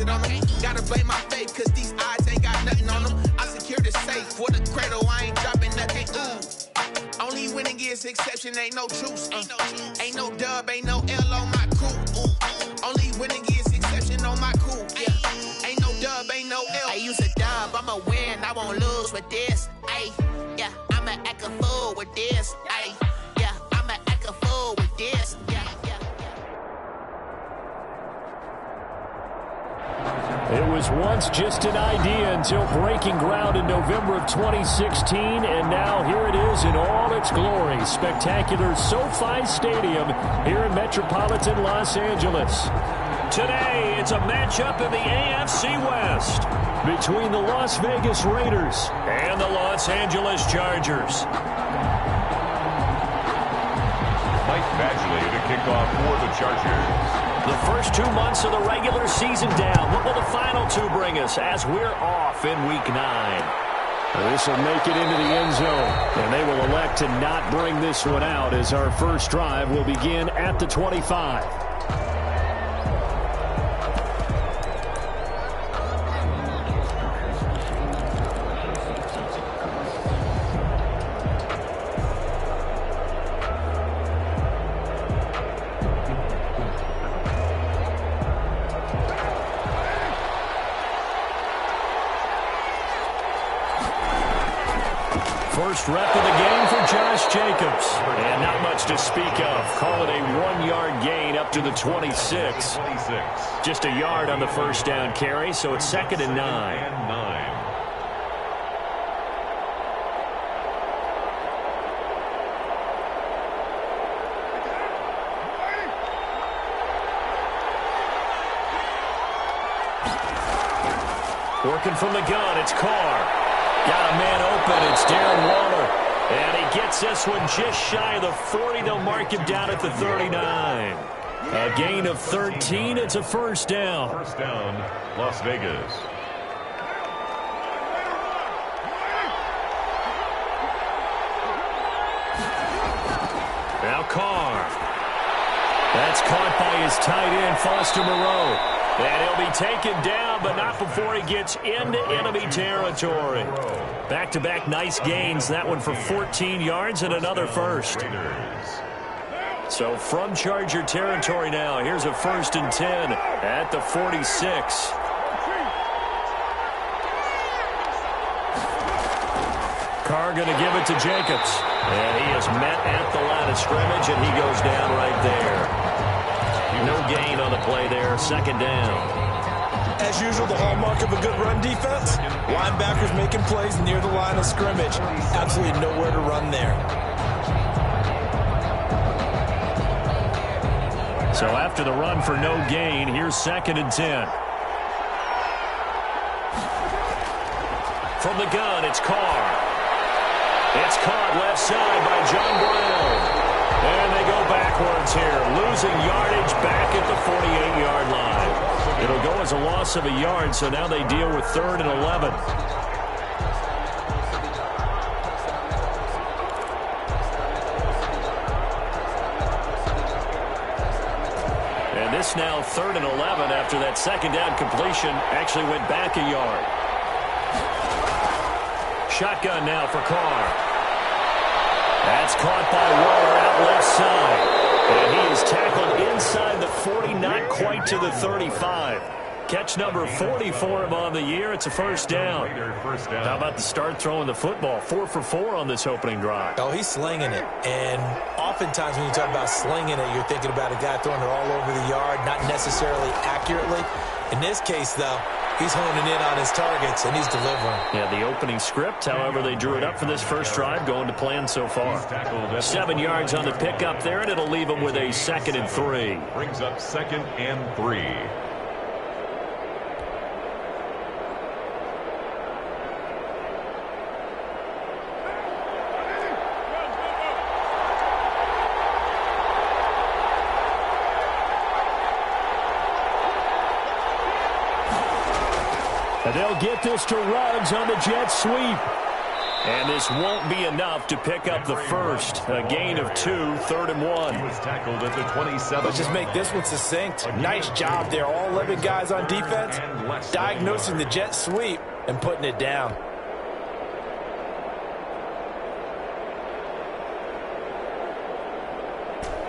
it on them. Gotta blame my faith, cause these eyes ain't got nothing on them. I secure the safe for the cradle, I ain't dropping nothing. Ooh. Only winning is exception, ain't no truce. Ain't no dub, ain't no L on my crew. Only winning is exception on my crew. Yeah. Ain't no dub, ain't no L. I use a dub, I'ma win, I won't lose with this. Ay, yeah, I'ma act a fool with this. Ay, yeah, I'ma act a fool with this. Yeah, yeah. It was once just an idea until breaking ground in November of 2016, and now here it is in all its glory. Spectacular SoFi Stadium here in metropolitan Los Angeles. Today, it's a matchup in the AFC West between the Las Vegas Raiders and the Los Angeles Chargers. Mike Badgley to kick off for the Chargers. The first 2 months of the regular season down. What will the final two bring us as we're off in Week 9? This will make it into the end zone, and they will elect to not bring this one out as our first drive will begin at the 25. First rep of the game for Josh Jacobs. And not much to speak of. Call it a 1-yard gain up to the 26. Just a yard on the first down carry, so it's 2nd and 9. Working from the gun, it's Carr. Got a man open, it's Darren Waller. And he gets this one just shy of the 40. They'll mark him down at the 39. A gain of 13, it's a first down. First down, Las Vegas. Now Carr. That's caught by his tight end, Foster Moreau. And he'll be taken down, but not before he gets into enemy territory. Back-to-back nice gains. That one for 14 yards and another first. So from Charger territory now, here's a 1st and 10 at the 46. Carr going to give it to Jacobs. And he is met at the line of scrimmage, and he goes down right there. No gain on the play there, 2nd down. As usual, the hallmark of a good run defense, linebackers making plays near the line of scrimmage. Absolutely nowhere to run there. So after the run for no gain, here's 2nd and 10. From the gun, it's Carr. It's caught left side by John Brown. And they go backwards here, losing yardage back at the 48-yard line. It'll go as a loss of a yard, so now they deal with 3rd and 11. And this now 3rd and 11 after that 2nd down completion actually went back a yard. Shotgun now for Carr. That's caught by Waller out left side. And he is tackled inside the 40, not quite to the 35. Catch number 40 for him on the year. It's a first down. How about the start throwing the football? 4 for 4 on this opening drive. Oh, he's slinging it. And oftentimes when you talk about slinging it, you're thinking about a guy throwing it all over the yard, not necessarily accurately. In this case, though, he's honing in on his targets, and he's delivering. Yeah, the opening script, however, they drew it up for this first drive, going to plan so far. 7 yards on the pickup there, and it'll leave him with a 2nd and 3. Brings up 2nd and 3. And they'll get this to Ruggs on the jet sweep. And this won't be enough to pick up the first. A gain of 2, 3rd and 1. He was tackled at the 27. Let's just make this one succinct. Nice job there. All 11 guys on defense, diagnosing the jet sweep and putting it down.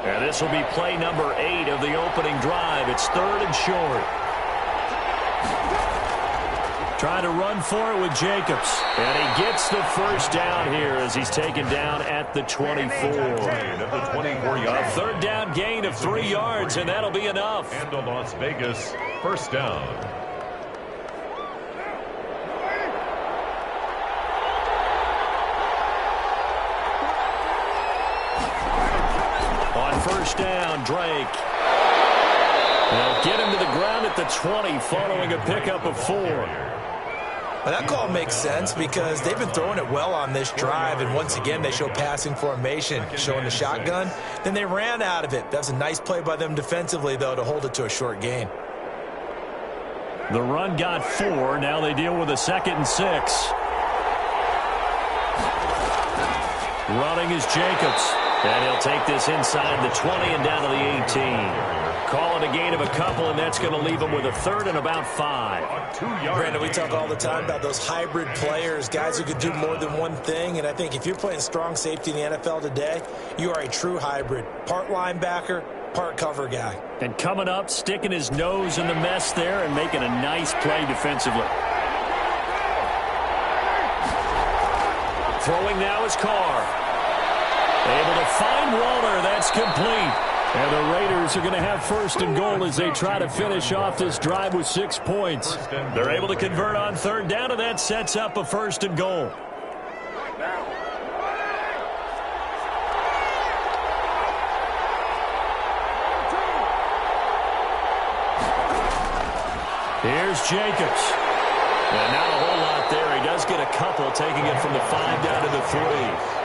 And this will be play number 8 of the opening drive. It's 3rd and short. Trying to run for it with Jacobs. And he gets the first down here as he's taken down at the 24. A 3rd down gain of 3 yards, and that'll be enough. And the Las Vegas first down. On first down, Drake. They'll get him to the ground at the 20 following a pickup of 4. Well, that call makes sense because they've been throwing it well on this drive, and once again they show passing formation, showing the shotgun. Then they ran out of it. That was a nice play by them defensively, though, to hold it to a short gain. The run got 4. Now they deal with a 2nd and 6. Running is Jacobs. And he'll take this inside the 20 and down to the 18. Call it a gain of a couple, and that's going to leave him with a 3rd and about 5. Brandon, we talk all the time about those hybrid players, guys who could do more than one thing. And I think if you're playing strong safety in the NFL today, you are a true hybrid. Part linebacker, part cover guy. And coming up, sticking his nose in the mess there and making a nice play defensively. Throwing now is Carr. Able to find Waller. That's complete. And the Raiders are going to have 1st and goal as they try to finish off this drive with 6 points. They're able to convert on 3rd down, and that sets up a 1st and goal. Here's Jacobs. And not a whole lot there. He does get a couple, taking it from the 5 down to the 3.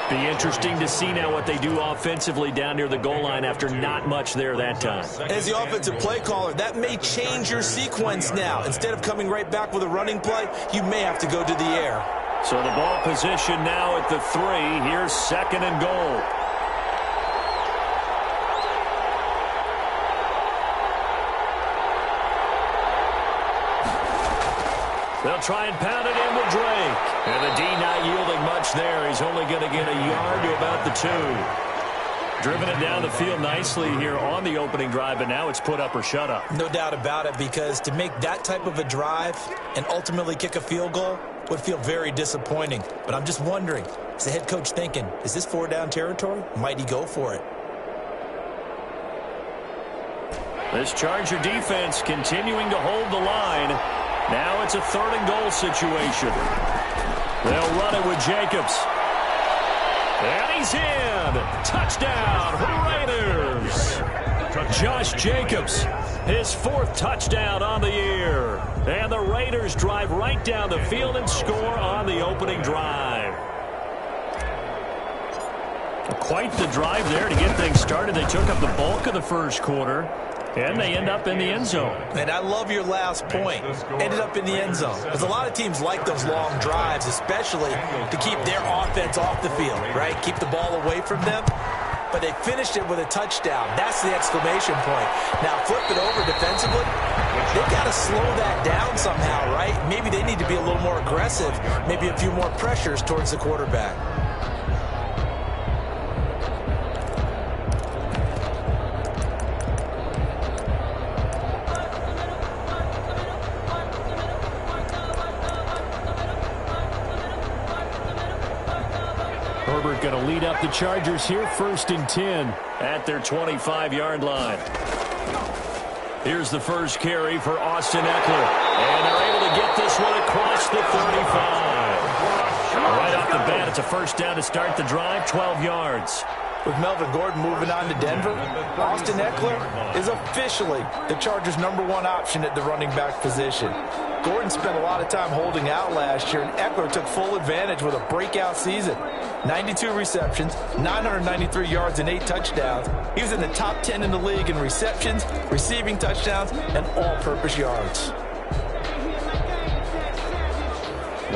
Be interesting to see now what they do offensively down near the goal line after not much there that time. As the offensive play caller, that may change your sequence now. Instead of coming right back with a running play, you may have to go to the air. So the ball position now at the 3. Here's 2nd and goal. They'll try and pound it in with Drake. And the D not yielding much there. He's only going to get a yard to about the 2. Driven it down the field nicely here on the opening drive, and now it's put up or shut up. No doubt about it, because to make that type of a drive and ultimately kick a field goal would feel very disappointing. But I'm just wondering, is the head coach thinking, is this 4-down territory? Might he go for it? This Charger defense continuing to hold the line. Now it's a 3rd and goal situation. They'll run it with Jacobs. And he's in. Touchdown, Raiders. Josh Jacobs, his 4th touchdown on the year. And the Raiders drive right down the field and score on the opening drive. Quite the drive there to get things started. They took up the bulk of the first quarter. And they end up in the end zone. And I love your last point. Ended up in the end zone. Because a lot of teams like those long drives, especially to keep their offense off the field, right? Keep the ball away from them. But they finished it with a touchdown. That's the exclamation point. Now flip it over defensively. They've got to slow that down somehow, right? Maybe they need to be a little more aggressive. Maybe a few more pressures towards the quarterback. Herbert going to lead up the Chargers here, 1st and 10 at their 25-yard line. Here's the first carry for Austin Eckler. And they're able to get this one across the 35. Right off the bat, it's a 1st down to start the drive, 12 yards. With Melvin Gordon moving on to Denver, Austin Eckler is officially the Chargers' #1 option at the running back position. Gordon spent a lot of time holding out last year, and Eckler took full advantage with a breakout season. 92 receptions, 993 yards, and 8 touchdowns. He was in the top 10 in the league in receptions, receiving touchdowns, and all-purpose yards.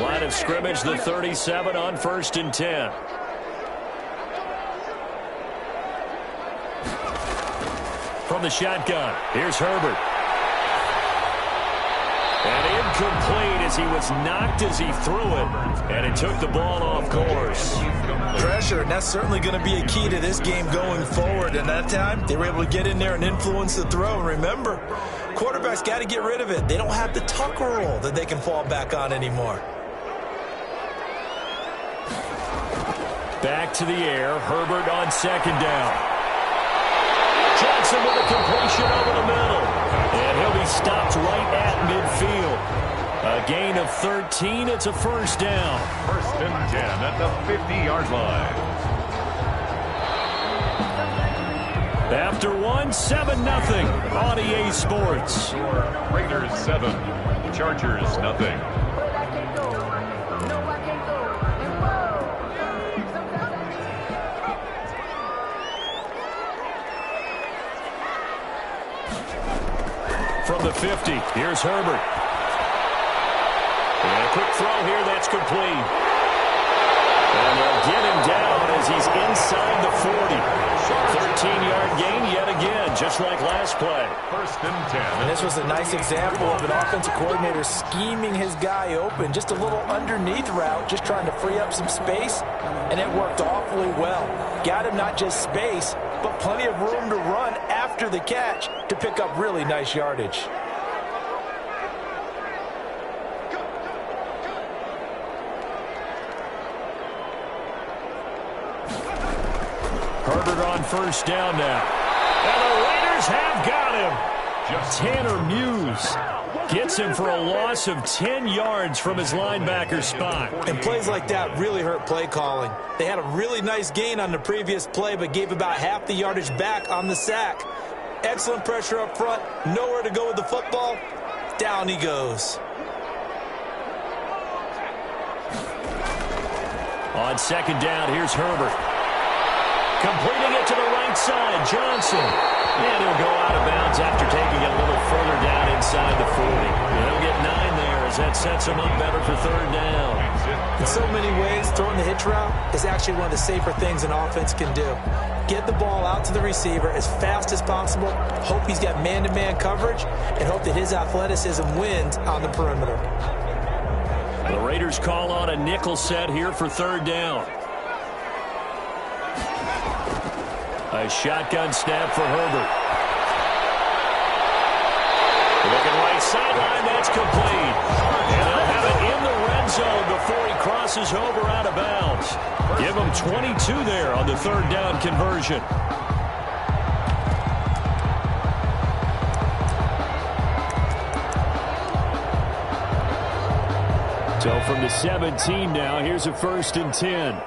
Line of scrimmage, the 37 on 1st and 10. From the shotgun, here's Herbert. And incomplete as he was knocked as he threw it. And it took the ball off course. Pressure, and that's certainly going to be a key to this game going forward. And that time, they were able to get in there and influence the throw. And remember, quarterbacks got to get rid of it. They don't have the tuck roll that they can fall back on anymore. Back to the air, Herbert on 2nd down. Johnson with a completion over the middle. And he'll be stopped right at midfield. A gain of 13. It's a 1st down. 1st and 10 at the 50-yard line. After 7-0 on EA Sports. Raiders 7, Chargers nothing. From the 50, here's Herbert. And a quick throw here, that's complete. And they'll get him down as he's inside the 40. 13-yard gain yet again, just like last play. 1st and 10. And this was a nice example of an offensive coordinator scheming his guy open. Just a little underneath route, just trying to free up some space. And it worked awfully well. Got him not just space, but plenty of room to run after the catch to pick up really nice yardage. Herbert on 1st down now. And the Raiders have got him. Tanner Muse gets him for a loss of 10 yards from his linebacker spot. And plays like that really hurt play calling. They had a really nice gain on the previous play, but gave about half the yardage back on the sack. Excellent pressure up front. Nowhere to go with the football. Down he goes. On 2nd down, here's Herbert. Completing it to the right side, Johnson. And he'll go out of bounds after taking it a little further down inside the 40. And he'll get 9 there as that sets him up better for 3rd down. In so many ways, throwing the hitch route is actually one of the safer things an offense can do. Get the ball out to the receiver as fast as possible, hope he's got man-to-man coverage, and hope that his athleticism wins on the perimeter. The Raiders call on a nickel set here for 3rd down. A shotgun snap for Herbert. Looking right sideline, that's complete. And they'll have it in the red zone before he crosses over out of bounds. Give him 22 there on the 3rd down conversion. So from the 17 now, here's a 1st and 10.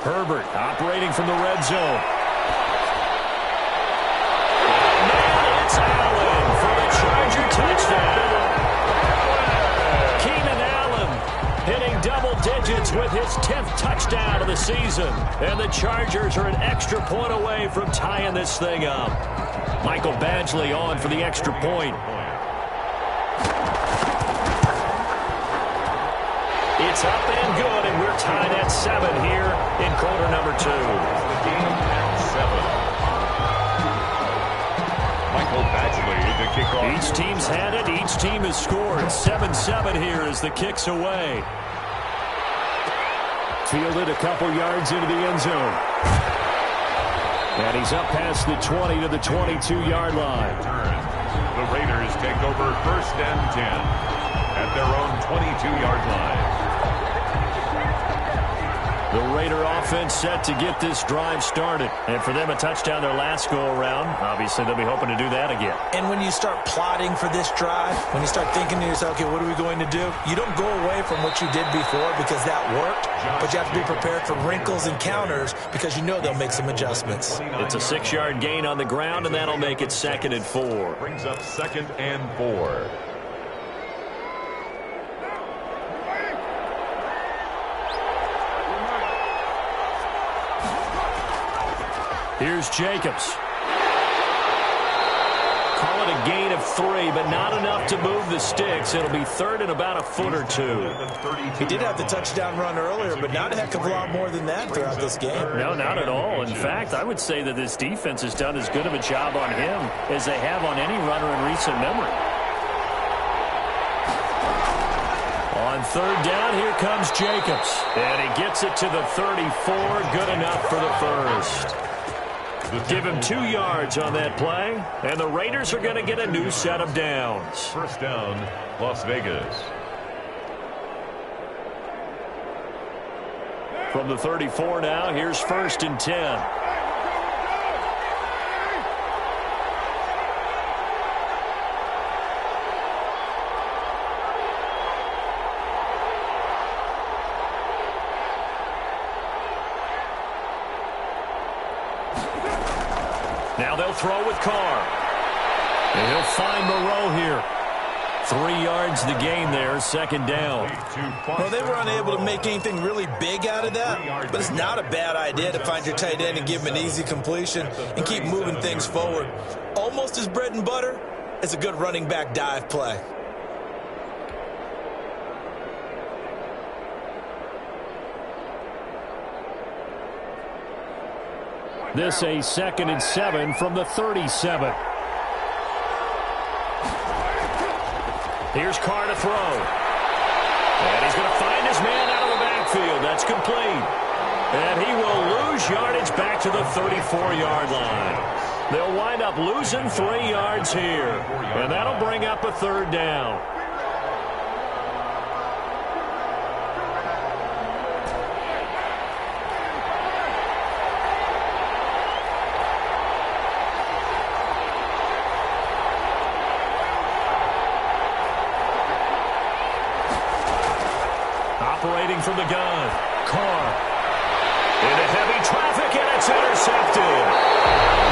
Herbert operating from the red zone. And now it's Allen for the Charger touchdown. Keenan Allen hitting double digits with his 10th touchdown of the season. And the Chargers are an extra point away from tying this thing up. Michael Badgley on for the extra point. It's up and good, and we're tied at 7 here in quarter number 2. The game at 7. Michael Badgley, the kickoff. Each team's had it. Each team has scored. 7-7 here as the kick's away. Fielded a couple yards into the end zone. And he's up past the 20 to the 22-yard line. The Raiders take over 1st and 10 at their own 22-yard line. The Raider offense set to get this drive started. And for them, a touchdown their last go-around. Obviously, they'll be hoping to do that again. And when you start plotting for this drive, when you start thinking to yourself, okay, what are we going to do? You don't go away from what you did before because that worked, but you have to be prepared for wrinkles and counters because you know they'll make some adjustments. It's a 6-yard gain on the ground, and that'll make it 2nd and 4. Brings up 2nd and 4. Here's Jacobs. Calling call it a gain of 3, but not enough to move the sticks. It'll be third and about a foot or two. He did have the touchdown run earlier, but not a heck of a lot more than that throughout this game. No, not at all. In fact, I would say that this defense has done as good of a job on him as they have on any runner in recent memory. On third down, here comes Jacobs. And he gets it to the 34. Good enough for the first. Give him 2 yards on that play, and the Raiders are going to get a new set of downs. First down, Las Vegas. From the 34 now, here's first and 10. Now they'll throw with Carr. And he'll find Moreau here. 3 yards the gain there, second down. Well, they were unable to make anything really big out of that, but it's not a bad idea to find your tight end and give him an easy completion and keep moving things forward. Almost as bread and butter as a good running back dive play. This a second and 7 from the 37. Here's Carr to throw. And he's going to find his man out of the backfield. That's complete. And he will lose yardage back to the 34-yard line. They'll wind up losing 3 yards here. And that'll bring up a third down. Operating from the gun, Carr. Into heavy traffic, and it's intercepted.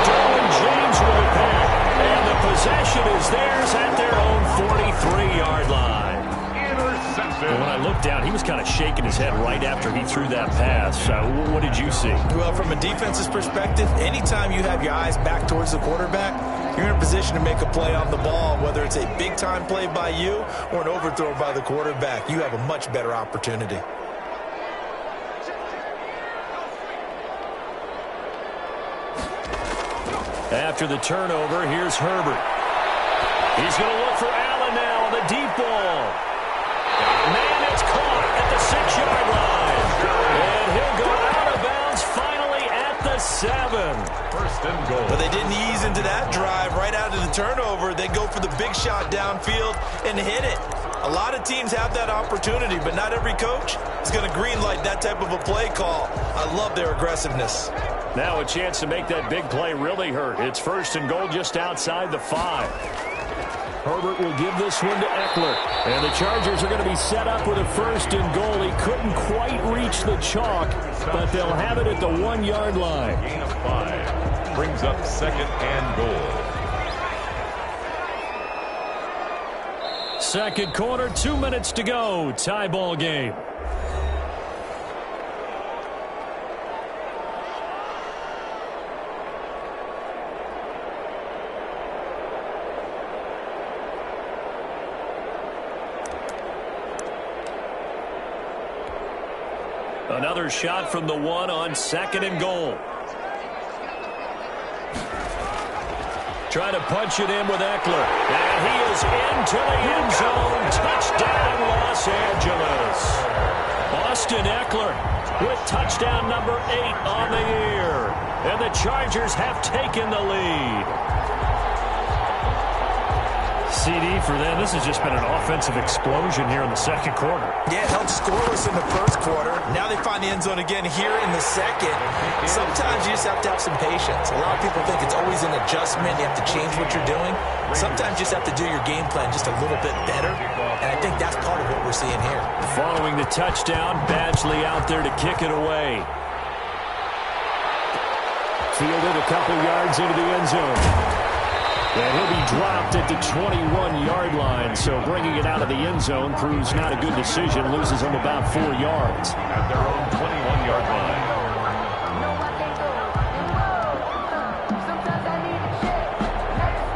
Derwin James with that. And the possession is theirs at their own 43-yard line. Intercepted. When I looked down, he was kind of shaking his head right after he threw that pass. What did you see? Well, from a defense's perspective, anytime you have your eyes back towards the quarterback, you're in a position to make a play on the ball, whether it's a big-time play by you or an overthrow by the quarterback. You have a much better opportunity. After the turnover, here's Herbert. He's going to look for Allen now on the deep ball. Man, it's caught at the 6-yard line. And he'll go out of bounds finally at the 7. First and goal. But they didn't ease into that drive right out of the turnover. They go for the big shot downfield and hit it. A lot of teams have that opportunity, but not every coach is going to greenlight that type of a play call. I love their aggressiveness. Now a chance to make that big play really hurt. It's first and goal just outside the 5. Herbert will give this one to Eckler. And the Chargers are going to be set up with a first and goal. He couldn't quite reach the chalk, but they'll have it at the 1-yard line. Gain of 5. Brings up second and goal. Second quarter, 2 minutes to go. Tie ball game. Another shot from the 1 on second and goal. Trying to punch it in with Eckler. And he is into the end zone. Touchdown, Los Angeles. Austin Eckler with touchdown number 8 on the year. And the Chargers have taken the lead. CD for them. This has just been an offensive explosion here in the second quarter. Yeah, held scoreless in the first quarter. Now they find the end zone again here in the second. Sometimes you just have to have some patience. A lot of people think it's always an adjustment. You have to change what you're doing. Sometimes you just have to do your game plan just a little bit better. And I think that's part of what we're seeing here. Following the touchdown, Badgley out there to kick it away. Fielded a couple yards into the end zone. And he'll be dropped at the 21-yard line, so bringing it out of the end zone proves not a good decision. Loses him about 4 yards. At their own 21-yard line.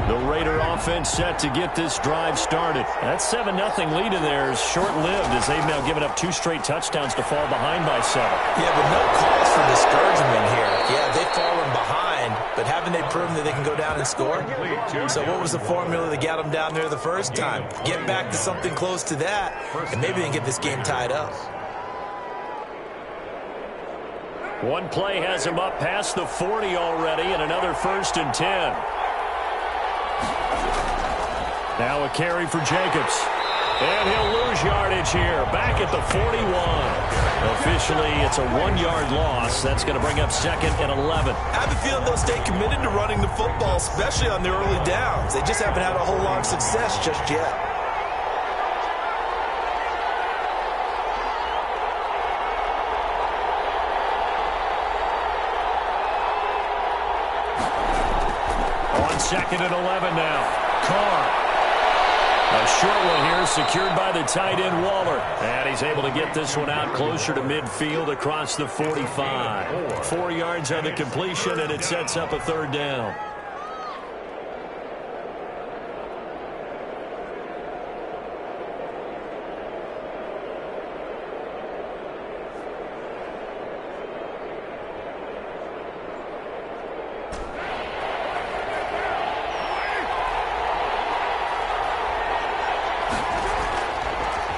The Raider offense set to get this drive started. That 7-0 lead in there is short-lived as they've now given up 2 straight touchdowns to fall behind by 7. Yeah, but no cause for discouragement here. Yeah, they've fallen behind, but haven't they proven that they can go down and score? So what was the formula that got them down there the first time? Get back to something close to that, and maybe they can get this game tied up. One play has him up past the 40 already, and another 1st and 10. Now a carry for Jacobs. And he'll lose yardage here, back at the 41. Officially, it's a 1-yard loss. That's going to bring up 2nd and 11. I have a feeling they'll stay committed to running the football, especially on the early downs. They just haven't had a whole lot of success just yet. On 2nd and 11 now. Carr. A short one here, secured by the tight end Waller. And he's able to get this one out closer to midfield across the 45. 4 yards on the completion, and it sets up a 3rd down.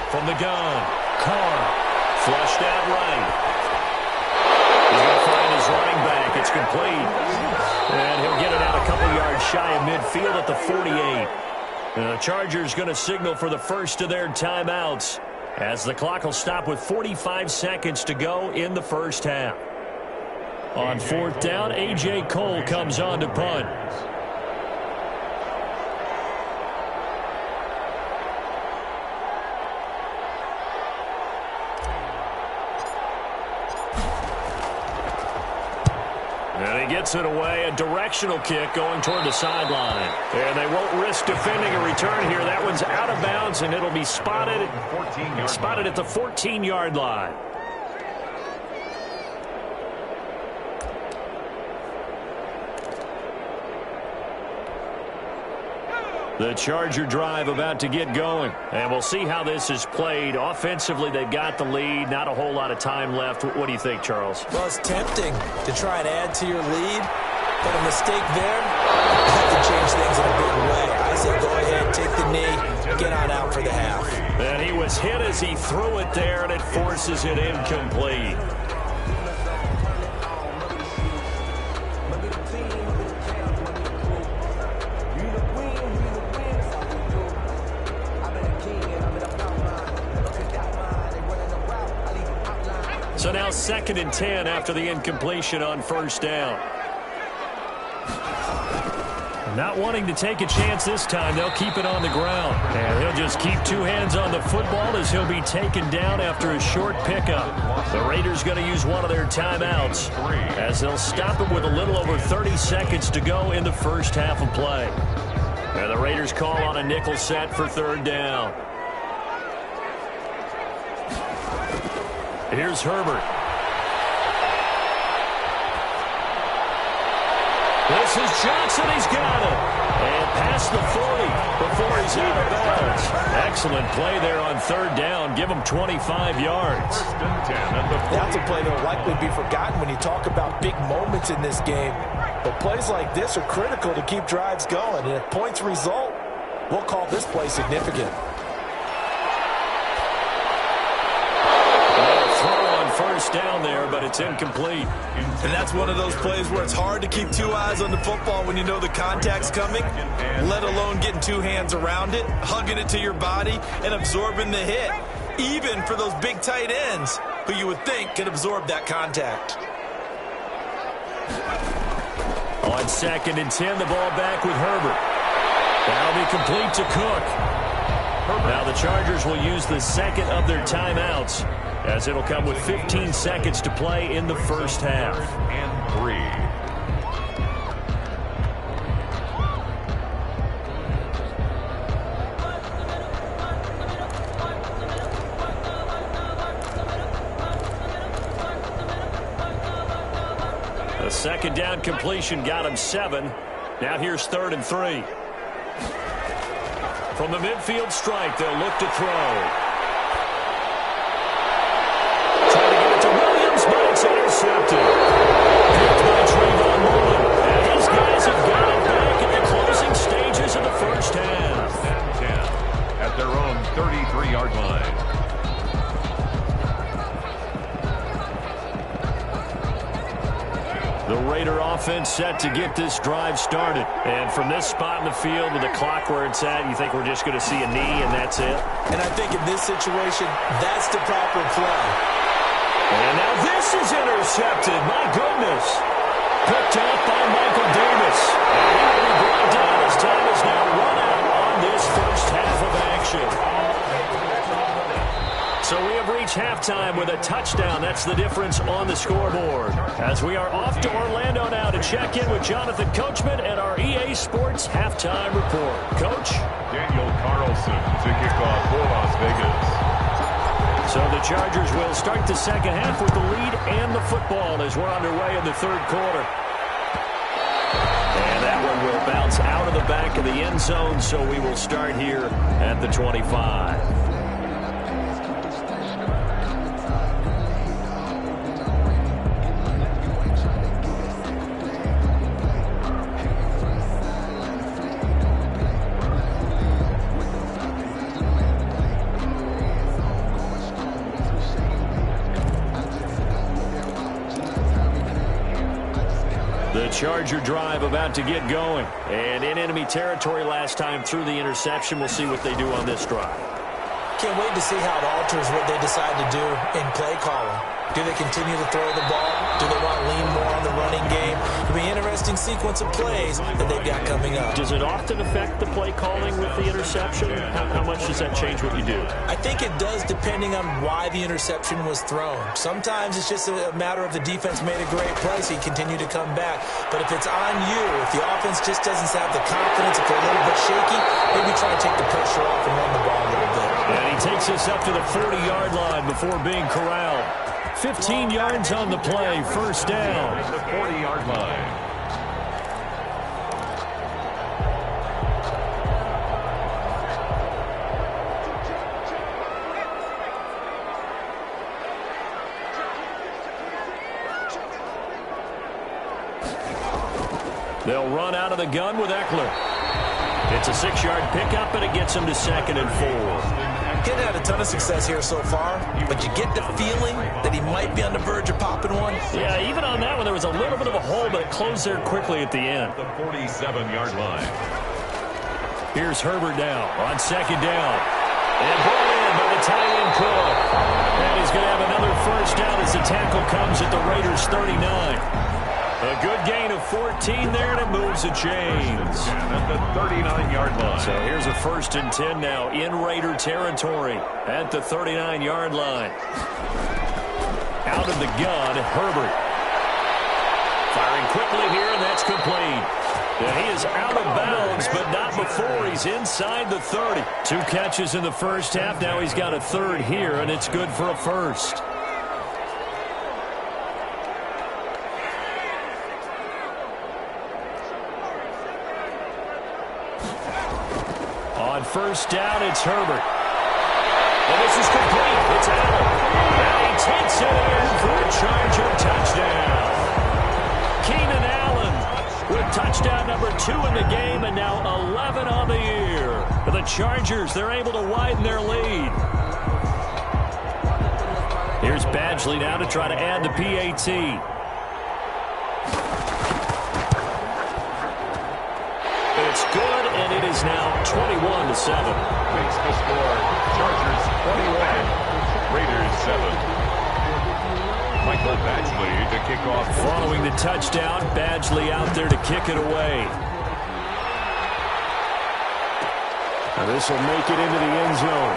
From the gun, Carr, flushed out right. He's going to find his running back. It's complete. And he'll get it out a couple yards shy of midfield at the 48. The Chargers going to signal for the first of their timeouts as the clock will stop with 45 seconds to go in the first half. On 4th down, A.J. Cole comes on to punt. And he gets it away, a directional kick going toward the sideline. And they won't risk defending a return here. That one's out of bounds, and it'll be spotted at the 14-yard line. The Charger drive about to get going. And we'll see how this is played. Offensively, they've got the lead. Not a whole lot of time left. What do you think, Charles? Well, it's tempting to try and add to your lead, but a mistake there have to change things in a big way. I say go ahead, take the knee, get on out for the half. And he was hit as he threw it there, and it forces it incomplete. So now 2nd and 10 after the incompletion on 1st down. Not wanting to take a chance this time, they'll keep it on the ground. And he'll just keep 2 hands on the football as he'll be taken down after a short pickup. The Raiders going to use one of their timeouts as they'll stop him with a little over 30 seconds to go in the first half of play. And the Raiders call on a nickel set for 3rd down. Here's Herbert. This is Johnson. He's got it. And past the 40 before he's out of bounds. Excellent play there on 3rd down. Give him 25 yards. That's a play that will likely be forgotten when you talk about big moments in this game. But plays like this are critical to keep drives going. And if points result, we'll call this play significant. First down there, but it's incomplete. And that's one of those plays where it's hard to keep 2 eyes on the football when you know the contact's coming, let alone getting 2 hands around it, hugging it to your body, and absorbing the hit, even for those big tight ends who you would think could absorb that contact. On 2nd and 10, the ball back with Herbert. That'll be complete to Cook. Now the Chargers will use the 2nd of their timeouts, as it'll come with 15 seconds to play in the first half. And 3. The 2nd down completion got him 7. Now here's 3rd and 3. From the midfield strike, they'll look to throw. Trying to get it to Williams, but it's intercepted. Picked by Trayvon Mullen. And these guys have got it back in the closing stages of the first half. 10 at their own 33-yard line. The Raider offense set to get this drive started. And from this spot in the field with the clock where it's at, you think we're just going to see a knee and that's it? And I think in this situation, that's the proper play. And now this is intercepted. My goodness. Picked up by Michael Davis. And he will be brought down as time is now run out on this first half of action. So we have reached halftime with a touchdown. That's the difference on the scoreboard. As we are off to Orlando now to check in with Jonathan Coachman and our EA Sports halftime report. Coach? Daniel Carlson to kick off for Las Vegas. So the Chargers will start the second half with the lead and the football as we're underway in the third quarter. And that one will bounce out of the back of the end zone, so we will start here at the 25. Charger drive about to get going. And in enemy territory last time through the interception. We'll see what they do on this drive. Can't wait to see how it alters what they decide to do in play calling. Do they continue to throw the ball? Do they want to lean more on the running game? It'll be an interesting sequence of plays that they've got coming up. Does it often affect the play calling with the interception? How much does that change what you do? I think it does depending on why the interception was thrown. Sometimes it's just a matter of the defense made a great play, so you continue to come back. But if it's on you, if the offense just doesn't have the confidence, if they're a little bit shaky, maybe try to take the pressure off and run the ball a little bit. And he takes us up to the 40-yard line before being corralled. 15 yards on the play, first down. The 40-yard line. They'll run out of the gun with Eckler. It's a 6-yard pickup, and it gets him to 2nd and 4. He's had a ton of success here so far, but you get the feeling that he might be on the verge of popping one. Yeah, even on that one, there was a little bit of a hole, but it closed there quickly at the end. The 47-yard line. Here's Herbert now on 2nd down. And brought in by the tight end Cook. And he's going to have another first down as the tackle comes at the Raiders' 39. A good gain of 14 there, and it moves the chains. At the 39-yard line. So here's a 1st and 10 now in Raider territory at the 39-yard line. Out of the gun, Herbert. Firing quickly here, and that's complete. And he is out of bounds, but not before he's inside the 30. 2 catches in the first half. Now he's got a 3rd here, and it's good for a 1st. On 1st down, it's Herbert. And this is complete. It's Allen. And he takes it in for a Charger touchdown. Keenan Allen with touchdown number 2 in the game, and now 11 on the year. For the Chargers, they're able to widen their lead. Here's Badgley now to try to add the PAT. It's good, and it is now 21-7. Makes the score. Chargers 21, Raiders 7. Michael Badgley to kick off. Following the touchdown, Badgley out there to kick it away. Now this will make it into the end zone.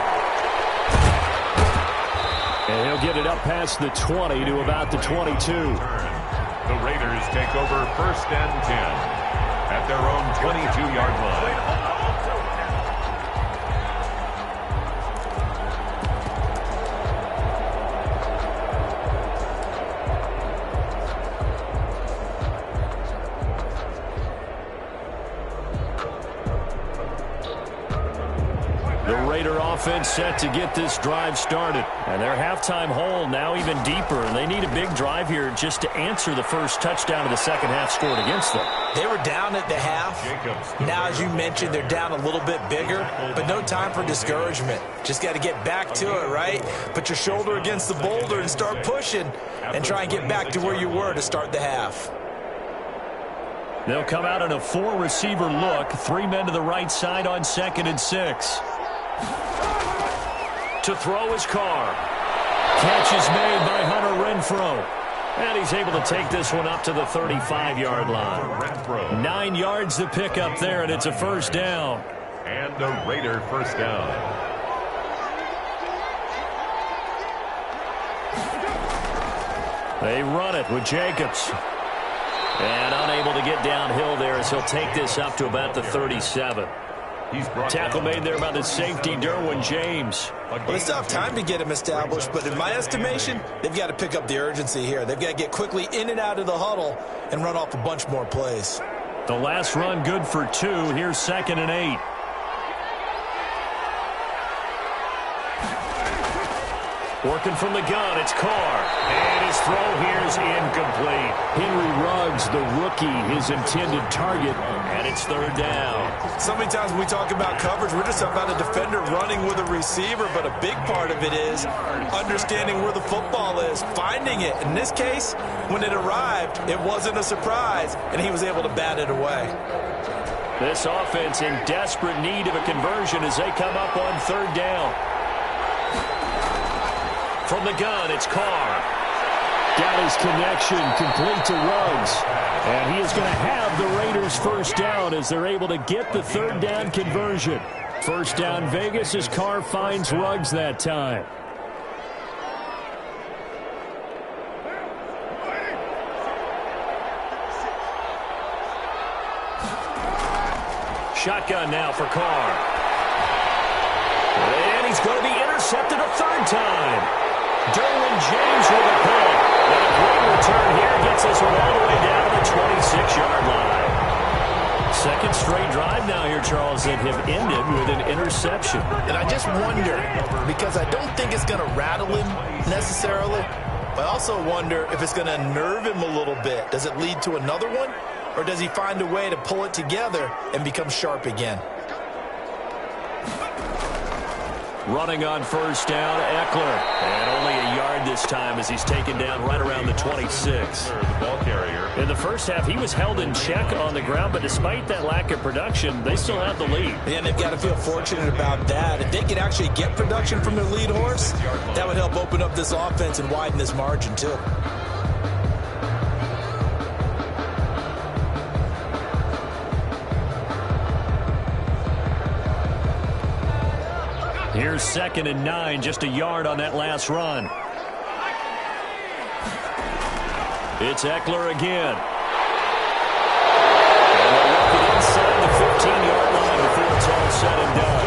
And he'll get it up past the 20 to about the 22. The Raiders take over 1st and 10. At their own 22-yard line. offense set to get this drive started. And their halftime hole now even deeper, and they need a big drive here just to answer the first touchdown of the second half scored against them. They were down at the half. Now, as you mentioned, they're down a little bit bigger, but no time for discouragement. Just got to get back to it, right? Put your shoulder against the boulder and start pushing and try and get back to where you were to start the half. They'll come out in a 4-receiver look. 3 men to the right side on 2nd and 6. To throw his Carr. Catch is made by Hunter Renfrow. And he's able to take this one up to the 35-yard line. 9 yards to pick up there, and it's a first down. And a Raider first down. They run it with Jacobs. And unable to get downhill there as he'll take this up to about the 37. Tackle made there by the safety, Derwin James. Well, they still have time to get him established, but in my estimation, they've got to pick up the urgency here. They've got to get quickly in and out of the huddle and run off a bunch more plays. The last run good for 2. Here's 2nd and 8. Working from the gun, it's Carr. And his throw here is incomplete. Henry Ruggs, the rookie, his intended target, and it's 3rd down. So many times when we talk about coverage, we're just talking about a defender running with a receiver, but a big part of it is understanding where the football is, finding it. In this case, when it arrived, it wasn't a surprise, and he was able to bat it away. This offense in desperate need of a conversion as they come up on 3rd down. From the gun, it's Carr. Got his connection complete to Ruggs. And he is going to have the Raiders first down as they're able to get the 3rd down conversion. First down Vegas as Carr finds Ruggs that time. Shotgun now for Carr. And he's going to be intercepted a 3rd time. Derwin James with a pick. And a great return here gets this one all the way down to the 26-yard line. 2nd straight drive now here, Charles, that have ended with an interception. And I just wonder, because I don't think it's going to rattle him necessarily, but I also wonder if it's going to nerve him a little bit. Does it lead to another one? Or does he find a way to pull it together and become sharp again? Running on 1st down, Eckler. And only a yard this time as he's taken down right around the 26. The ball carrier. In the first half, he was held in check on the ground, but despite that lack of production, they still have the lead. And they've got to feel fortunate about that. If they could actually get production from their lead horse, that would help open up this offense and widen this margin, too. Here's 2nd and 9, just a yard on that last run. It's Eckler again. And they'll work it inside the 15-yard line before it's all said and done.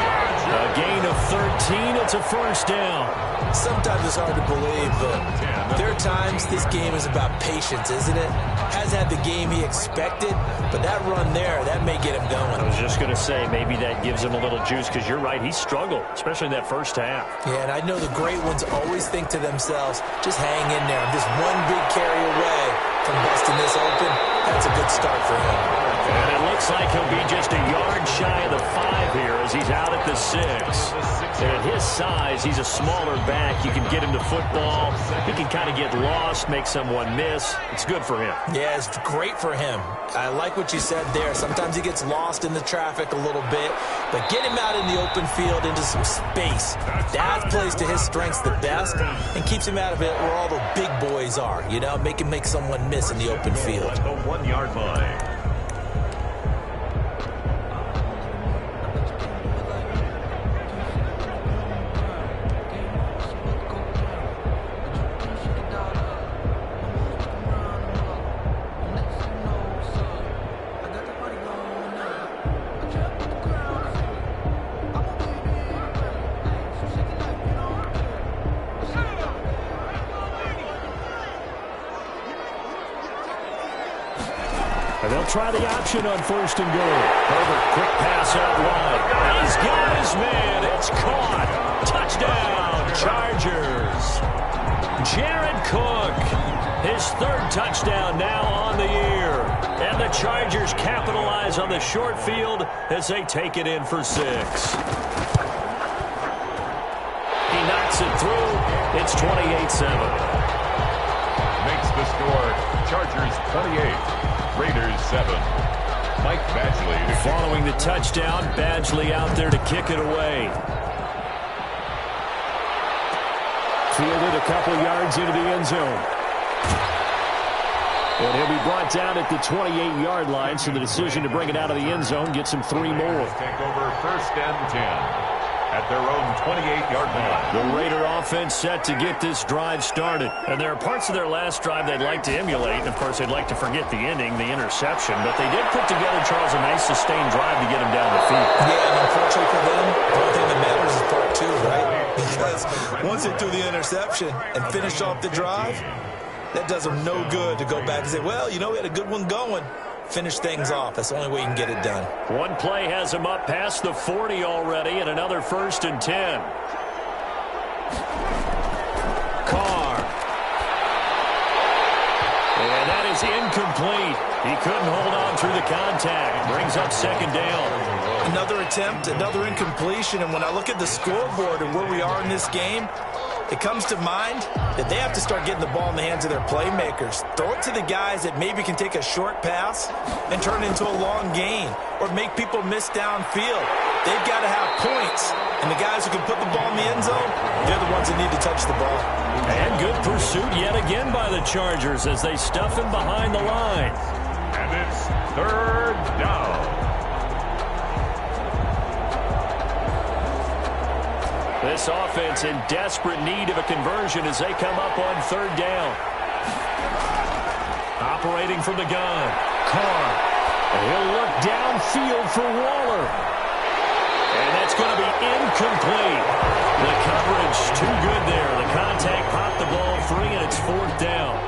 A gain of 13, it's a first down. Sometimes it's hard to believe, but there are times this game is about patience, isn't it? Has had the game he expected, but that run there, that may get him going. I was just going to say, maybe that gives him a little juice, because you're right, he struggled, especially in that first half. Yeah, and I know the great ones always think to themselves, just hang in there. I'm just one big carry away from busting this open. That's a good start for him. And it looks like he'll be just a yard shy of the 5 here as he's out at the 6. And at his size, he's a smaller back. You can get him to football. He can kind of get lost, make someone miss. It's good for him. Yeah, it's great for him. I like what you said there. Sometimes he gets lost in the traffic a little bit, but get him out in the open field into some space. That plays to his strengths the best and keeps him out of it where all the big boys are. You know, make him make someone miss in the open field. The 1-yard line. And they'll try the option on 1st and goal. Herbert, quick pass out wide. He's got his man. It's caught. Touchdown, Chargers. Jared Cook, his third touchdown now on the year. And the Chargers capitalize on the short field as they take it in for 6. He knocks it through. It's 28-7. Makes the score. Chargers 28, Raiders 7. Mike Badgley. Following the touchdown, Badgley out there to kick it away. Fielded a couple yards into the end zone. And he'll be brought down at the 28-yard line, so the decision to bring it out of the end zone gets him 3 more. Take over 1st and 10 at their own 28-yard line. The Raider offense set to get this drive started. And there are parts of their last drive they'd like to emulate. And, of course, they'd like to forget the ending, the interception. But they did put together, Charles, a nice sustained drive to get him down the field. Yeah, and unfortunately for them, the only thing that matters is part 2, right? Because once they threw the interception and finished off the drive, that does them no good to go back and say, well, you know, we had a good one going. Finish things off. That's the only way you can get it done. One play has him up past the 40 already, and another 1st and 10. Carr. And that is incomplete. He couldn't hold on through the contact. Brings up 2nd down. Another attempt, another incompletion, and when I look at the scoreboard and where we are in this game, it comes to mind that they have to start getting the ball in the hands of their playmakers. Throw it to the guys that maybe can take a short pass and turn it into a long gain or make people miss downfield. They've got to have points, and the guys who can put the ball in the end zone, they're the ones that need to touch the ball. And good pursuit yet again by the Chargers as they stuff him behind the line. And it's 3rd down. This offense in desperate need of a conversion as they come up on 3rd down. Operating from the gun. Carr. He'll look downfield for Waller. And that's going to be incomplete. The coverage too good there. The contact popped the ball free, and it's 4th down.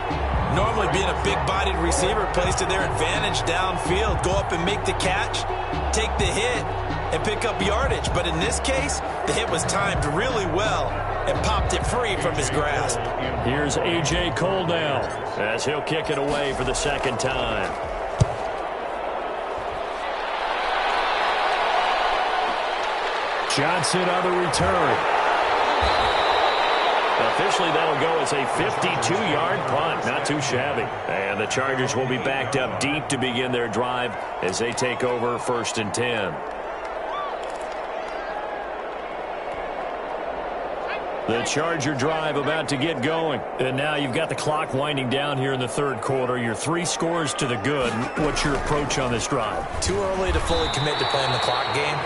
Normally being a big-bodied receiver plays to their advantage downfield. Go up and make the catch, take the hit, and pick up yardage. But in this case, the hit was timed really well and popped it free from his grasp. Here's A.J. Cole now as he'll kick it away for the 2nd time. Johnson on the return. Officially, that'll go as a 52-yard punt. Not too shabby. And the Chargers will be backed up deep to begin their drive as they take over 1st and 10. The Charger drive about to get going. And now you've got the clock winding down here in the 3rd quarter. You're 3 scores to the good. What's your approach on this drive? Too early to fully commit to playing the clock game.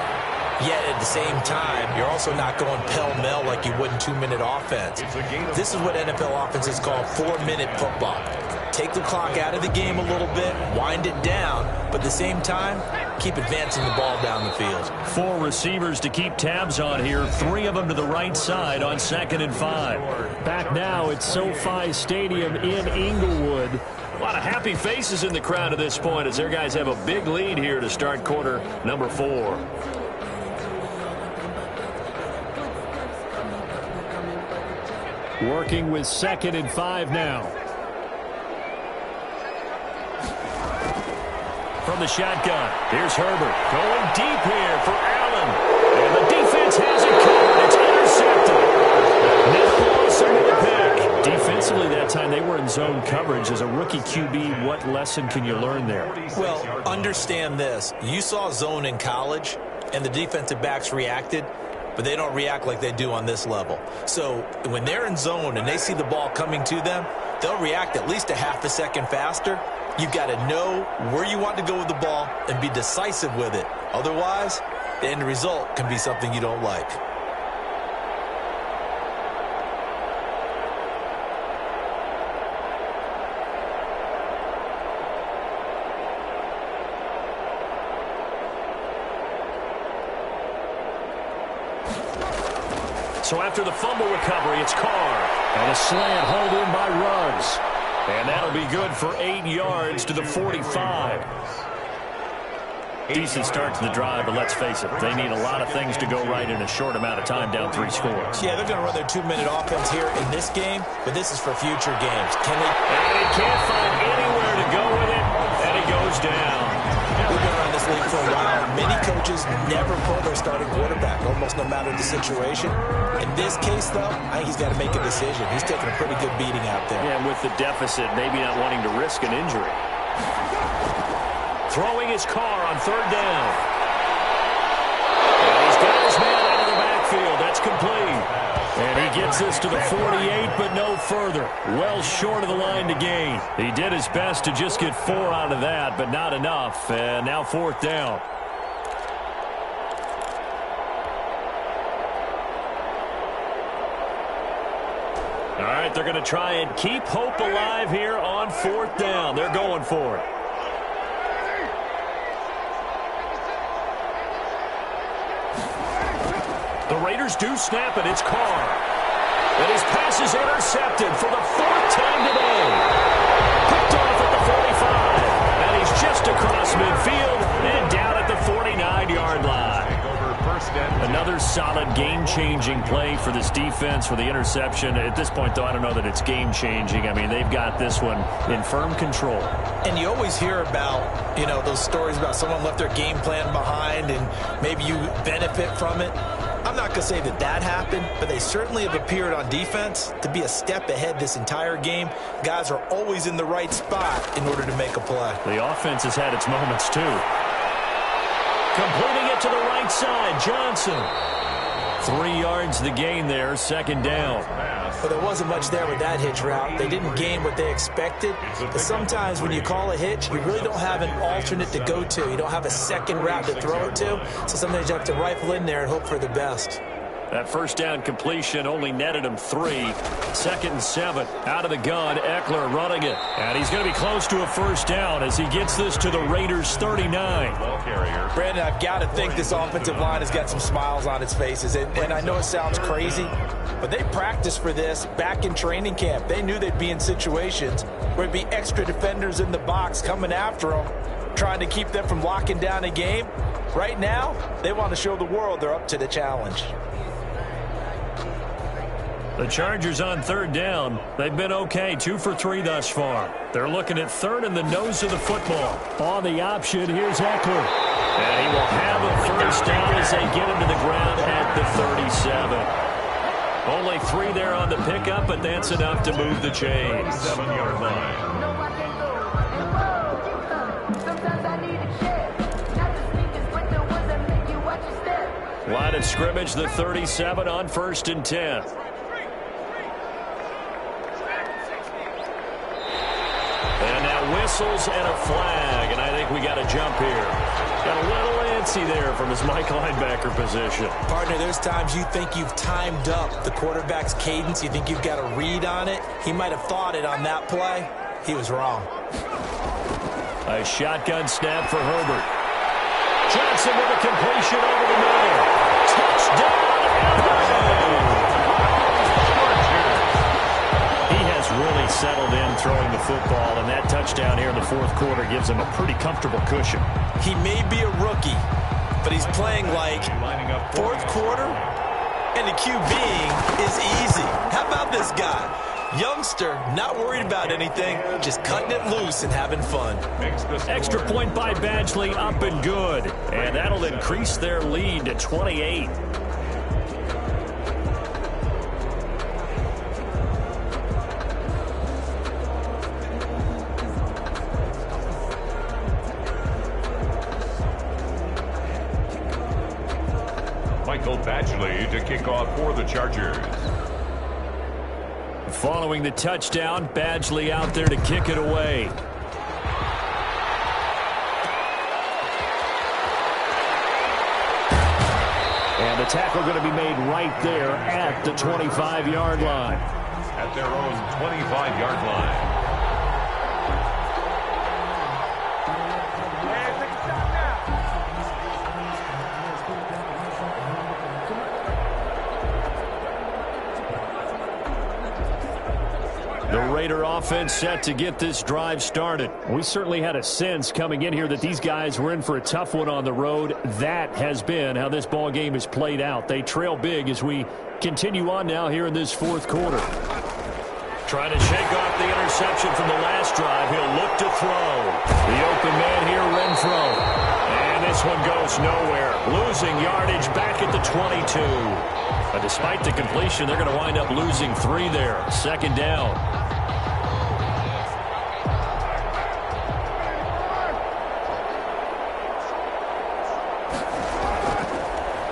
Yet at the same time, you're also not going pell-mell like you would in 2-minute offense. This is what NFL offenses call 4-minute football. Take the clock out of the game a little bit, wind it down, but at the same time, keep advancing the ball down the field. 4 receivers to keep tabs on here, 3 of them to the right side on 2nd and 5. Back now at SoFi Stadium in Inglewood. A lot of happy faces in the crowd at this point as their guys have a big lead here to start quarter number 4. Working with 2nd and 5 now. From the shotgun, here's Herbert. Going deep here for Allen. And the defense has it covered. It's intercepted. Net loss and pick. Defensively that time, they were in zone coverage. As a rookie QB, what lesson can you learn there? Well, understand this. You saw zone in college, and the defensive backs reacted, but they don't react like they do on this level. So when they're in zone and they see the ball coming to them, they'll react at least a half a second faster. You've got to know where you want to go with the ball and be decisive with it. Otherwise, the end result can be something you don't like. So after the fumble recovery, it's Carr. And a slant hauled in by Ruggs. And that'll be good for 8 yards to the 45. Decent start to the drive, but let's face it, they need a lot of things to go right in a short amount of time, down 3 scores. Yeah, they're going to run their 2-minute offense here in this game, but this is for future games. Can they? And he can't find anywhere to go with it, and he goes down. We've been around this league for a while. Many coaches never pull their starting quarterback, almost no matter the situation. In this case, though, I think he's got to make a decision. He's taking a pretty good beating out there. Yeah, and with the deficit, maybe not wanting to risk an injury. Throwing his car on 3rd down. And he's got his man out of the backfield. That's complete. And he gets this to the 48, but no further. Well short of the line to gain. He did his best to just get 4 out of that, but not enough. And now 4th down. All right, they're going to try and keep hope alive here on 4th down. They're going for it. The Raiders do snap it. It's Carr. And his pass is intercepted for the 4th time today. Picked off at the 45. And he's just across midfield and down at the 49-yard line. Another solid game-changing play for this defense for the interception. At this point, though, I don't know that it's game-changing. I mean, they've got this one in firm control. And you always hear about, those stories about someone left their game plan behind and maybe you benefit from it. I'm not going to say that happened, but they certainly have appeared on defense to be a step ahead this entire game. Guys are always in the right spot in order to make a play. The offense has had its moments, too. Completing it to the right side, Johnson. 3 yards the gain there, 2nd down. Well, there wasn't much there with that hitch route. They didn't gain what they expected. But sometimes when you call a hitch, you really don't have an alternate to go to. You don't have a second route to throw it to. So sometimes you have to rifle in there and hope for the best. That 1st down completion only netted him 3. 2nd and 7. Out of the gun, Eckler running it. And he's going to be close to a 1st down as he gets this to the Raiders' 39. Brandon, I've got to think this offensive line has got some smiles on its faces. And I know it sounds crazy, but they practiced for this back in training camp. They knew they'd be in situations where it'd be extra defenders in the box coming after them, trying to keep them from locking down a game. Right now, they want to show the world they're up to the challenge. The Chargers on 3rd down. They've been okay, 2 for 3 thus far. They're looking at 3rd and the nose of the football. On the option, here's Eckler. And he will have a 1st down as they get him to the ground at the 37. Only 3 there on the pickup, but that's enough to move the chains. 7-yard line. Line of scrimmage, the 37 on 1st and 10. And now whistles and a flag, and I think we got a jump here. Got a little antsy there from his Mike linebacker position. Partner, there's times you think you've timed up the quarterback's cadence. You think you've got a read on it. He might have thought it on that play. He was wrong. A shotgun snap for Herbert. Johnson with a completion over the middle. Touchdown, LA! He has really settled in throwing the football, and that touchdown here in the 4th quarter gives him a pretty comfortable cushion. He may be a rookie, but he's playing like 4th quarter, and the QBing is easy. How about this guy? Youngster, not worried about anything, just cutting it loose and having fun. Extra point by Badgley, up and good. And that'll increase their lead to 28. Michael Badgley to kick off for the Chargers. Following the touchdown, Badgley out there to kick it away. And the tackle going to be made right there at the 25-yard line. At their own 25-yard line. The Raider offense set to get this drive started. We certainly had a sense coming in here that these guys were in for a tough one on the road. That has been how this ball game has played out. They trail big as we continue on now here in this fourth quarter. Trying to shake off the interception from the last drive. He'll look to throw. The open man here, Renfro. And this one goes nowhere. Losing yardage back at the 22. But despite the completion, they're going to wind up losing 3 there. Second down.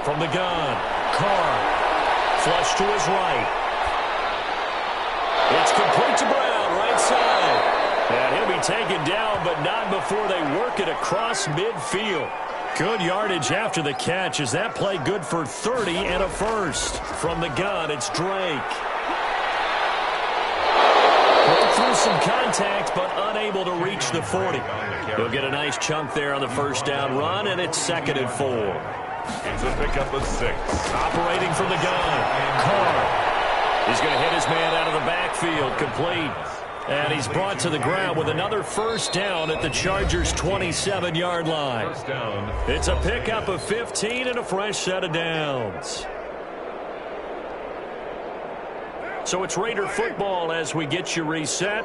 From the gun, Carr. Flush to his right. It's complete to Brown, right side. And he'll be taken down, but not before they work it across midfield. Good yardage after the catch. Is that play good for 30 and a first? From the gun, it's Drake. Broke through some contact, but unable to reach the 40. He'll get a nice chunk there on the first down run, and it's 2nd and 4. It's a pickup of 6. Operating from the gun, Carr. He's going to hit his man out of the backfield, complete. And he's brought to the ground with another first down at the Chargers' 27-yard line. First down. It's a pickup of 15 and a fresh set of downs. So it's Raider football as we get you reset.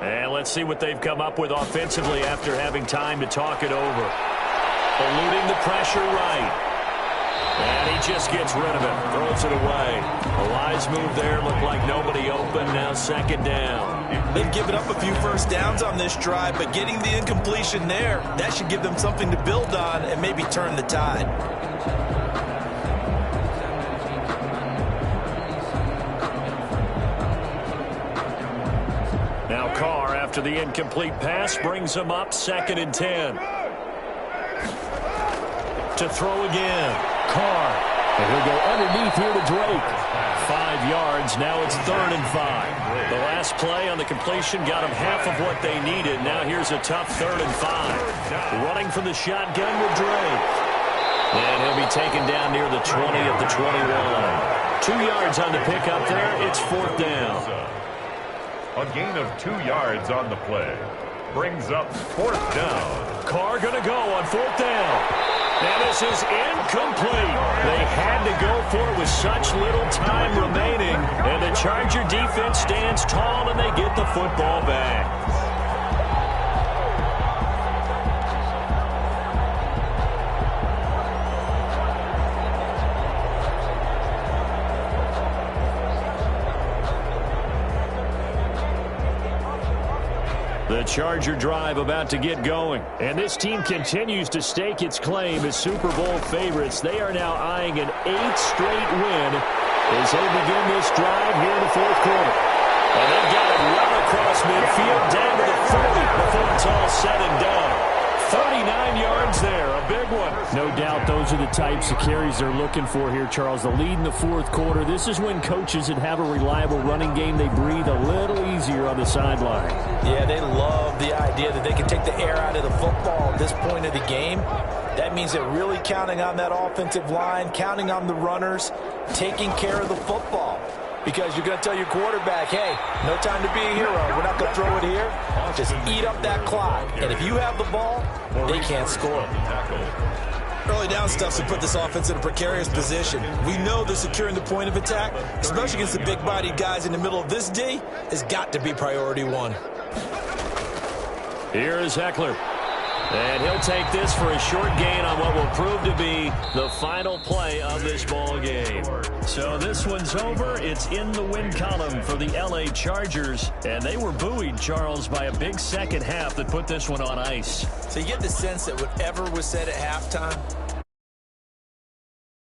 And let's see what they've come up with offensively after having time to talk it over. Eluding the pressure right. And he just gets rid of it. Throws it away. A wise move there. Looked like nobody open. Now 2nd down. They've given up a few first downs on this drive, but getting the incompletion there, that should give them something to build on and maybe turn the tide. Now Carr, after the incomplete pass, brings him up 2nd and 10. To throw again. Carr. And he'll go underneath here to Drake. 5 yards. Now it's 3rd and 5. The last play on the completion got them half of what they needed. Now here's a tough 3rd and 5. Running from the shotgun with Drake. And he'll be taken down near the 20 at the 21. 2 yards on the pickup there. It's 4th down. A gain of 2 yards on the play. Brings up 4th down. Carr going to go on 4th down. And this is incomplete. They had to go for it with such little time remaining. And the Charger defense stands tall and they get the football back. The Charger drive about to get going. And this team continues to stake its claim as Super Bowl favorites. They are now eyeing an 8th straight win as they begin this drive here in the 4th quarter. And they've got it well across midfield down to the 30 before it's all said and done. 39 yards there, a big one. No doubt those are the types of carries they're looking for here, Charles. The lead in the 4th quarter. This is when coaches that have a reliable running game, they breathe a little easier on the sideline. Yeah, they love the idea that they can take the air out of the football at this point of the game. That means they're really counting on that offensive line, counting on the runners, taking care of the football. Because you're going to tell your quarterback, hey, no time to be a hero. We're not going to throw it here. Just eat up that clock. And if you have the ball, they can't score. Early down stuff to put this offense in a precarious position. We know that securing the point of attack, especially against the big-bodied guys in the middle of this D, has got to be priority 1. Here is Eckler. And he'll take this for a short gain on what will prove to be the final play of this ball game. So this one's over. It's in the win column for the LA Chargers. And they were buoyed, Charles, by a big second half that put this one on ice. So you get the sense that whatever was said at halftime,